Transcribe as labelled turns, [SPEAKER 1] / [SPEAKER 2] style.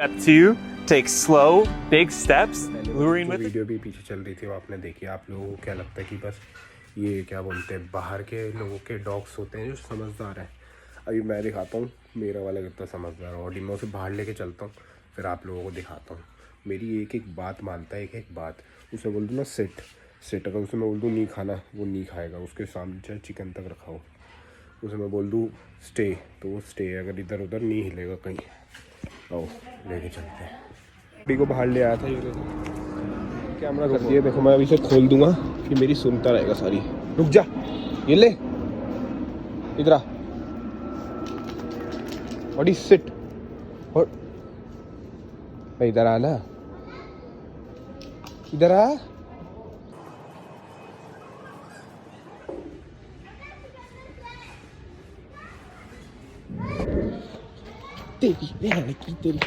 [SPEAKER 1] Step 2, take slow, big steps, luring
[SPEAKER 2] जो
[SPEAKER 1] with
[SPEAKER 2] video भी पीछे चल रही थी वो आपने देखी। आप लोगों को क्या लगता है कि बस ये क्या बोलते हैं बाहर के लोगों के डॉग्स होते हैं जो समझदार हैं? अभी मैं दिखाता हूँ मेरा वाला कितना समझदार है। और मैं उसे बाहर लेके चलता हूँ, फिर आप लोगों को दिखाता हूँ। मेरी एक एक बात मानता है, एक एक बात। उसे बोल दूँ ना सिट सिट, अगर उसे मैं बोल दूँ नहीं खाना, वो नहीं खाएगा। उसके सामने चाहे चिकन तक रखा हो, उसे मैं बोल दूँ स्टे तो वो स्टे, अगर इधर उधर नहीं हिलेगा कहीं। आओ लेके चलते हैं। गाड़ी को बाहर ले आया था, ये कैमरा कर दिया। देखो मैं अभी से खोल दूंगा कि मेरी सुनता रहेगा सारी। रुक जा, ये ले इधर आ, बड़ी सिट। और इधर आ ना, इधर आ। तेरी बहन की तेरी